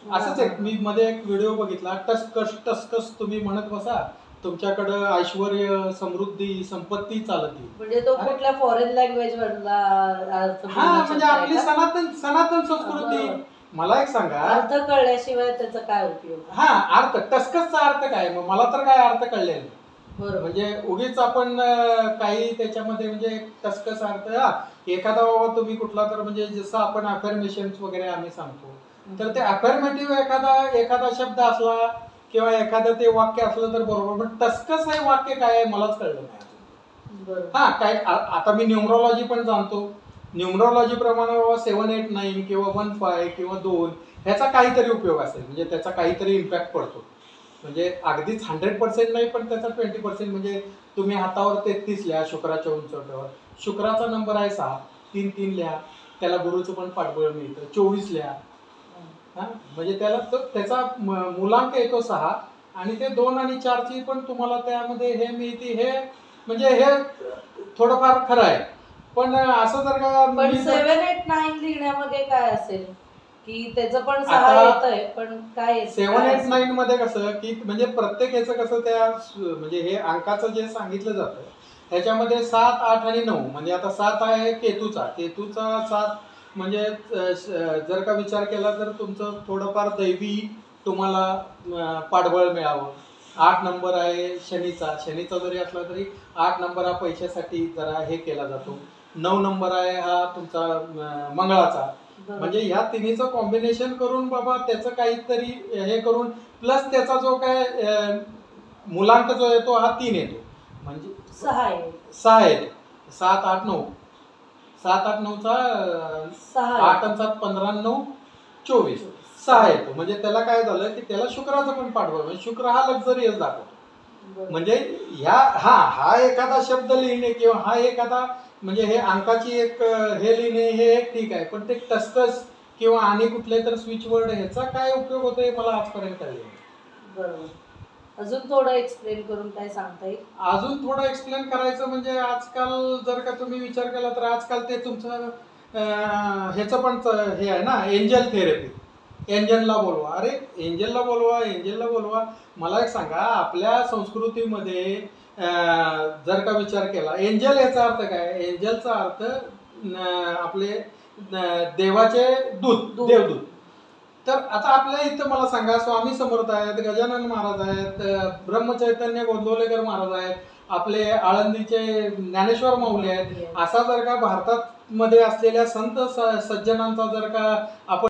असंच एक मी मध्ये एक व्हिडिओ बघितला, टसकस टसकस तुम्ही म्हणत बसा, तुमच्याकडे ऐश्वर्य समृद्धी संपत्ती चालती. म्हणजे तो कुठल्या फॉरेन लँग्वेज मधला अर्थ? हा, म्हणजे आपली सनातन संस्कृती. मला एक सांगा, अर्थ कळल्याशिवाय त्याचा काय उपयोग? हा, अर्थ टसकसचा अर्थ काय? मग मला तर काय अर्थ कळलेला नाही. म्हणजे उगीच आपण काही त्याच्यामध्ये म्हणजे टसकस अर्थ, एखादा बाबा तुम्ही कुठला तर म्हणजे जसं आपण अफर्मेशन वगैरे आम्ही सांगतो, तर ते अफर्मेटिव्ह एखादा शब्द असला किंवा एखादं ते वाक्य असलं तर बरोबर, पण टसकस हे वाक्य काय आहे मलाच कळलं नाही. हा, काय आता मी न्यूमरॉलॉजी पण जाणतो. न्यूमरॉलॉजी प्रमाणे 7, 8, 9 किंवा 1, 5 किंवा 2 ह्याचा काहीतरी उपयोग असेल, म्हणजे त्याचा काहीतरी इम्पॅक्ट पडतो. म्हणजे अगदीच 100% नाही, पण त्याचा 20%. म्हणजे तुम्ही हातावर 33 लिहा शुक्राच्या उंचवट्यावर, शुक्राचा नंबर आहे 6, 3 3 लिहा, त्याला गुरुचं पण पाठबळ मिळतं. 24 लिहा, म्हणजे त्याचा मूलांक येतो 6, आणि ते 2 आणि 4 ची पण तुम्हाला त्यामध्ये हे मिळते. हे म्हणजे हे थोडंफार खरं आहे. पण असं जर का 7, 8, 9 लिहिण्यामध्ये काय असेल की त्याचं पण 6 येतंय, पण काय 7, 8, 9 मध्ये कसं की म्हणजे प्रत्येक याचं कसं त्या म्हणजे हे अंकाचं जे सांगितलं जातं त्याच्यामध्ये 7, 8 आणि 9. म्हणजे आता 7 आहे केतूचा 7, म्हणजे जर का विचार केला तर तुमचं थोडंफार दैवी तुम्हाला पाठबळ मिळावं. 8 नंबर आहे शनीचा जरी असला तरी 8 नंबर हा पैशासाठी जरा हे केला जातो. 9 नंबर आहे हा तुमचा मंगळाचा. म्हणजे ह्या तिन्हीचं कॉम्बिनेशन करून बाबा त्याचं काहीतरी हे करून प्लस त्याचा जो काय मूलांक जो येतो हा 3 येतो. म्हणजे 6 येतो. 7, 8, 9. 7, 8, 9 चा 8 आणि 7 15 आणि 9 24. 6 येतो. म्हणजे त्याला काय झालं की त्याला शुक्राचं पण पाठबळ, म्हणजे शुक्र हा लक्झरियस दाखवतो. म्हणजे हा एखादा शब्द लिहिणे किंवा हा एखादा म्हणजे हे अंकाची एक हे लिहिणे हे एक ठीक आहे, पण ते टसकस किंवा आणि कुठले तर स्विच वर्ड ह्याचा काय उपयोग होतोय मला आजपर्यंत कळले नाही. बरोबर. अजून थोडं एक्सप्लेन करून काय सांगता येईल? अजून थोडं एक्सप्लेन करायचं म्हणजे आजकाल जर का तुम्ही विचार केला तर आजकाल ते तुमचं ह्याचं पण हे आहे ना, एंजल थेरपी. एंजलला बोलवा, अरे एंजलला बोलवा. मला एक सांगा, आपल्या संस्कृतीमध्ये जर का विचार केला, एंजल याचा अर्थ काय? एंजलचा अर्थ आपले देवाचे दूत, देवदूत. तर आता आपल्या इथं मला सांगा, स्वामी समर्थ आहेत, गजानन महाराज आहेत, ब्रह्मचैतन्य गोंदवलेकर महाराज आहेत, आपले आळंदीचे ज्ञानेश्वर माऊली आहेत. असा जर का भारतात मध्ये असलेल्या संत सज्जनांचा जर का आपण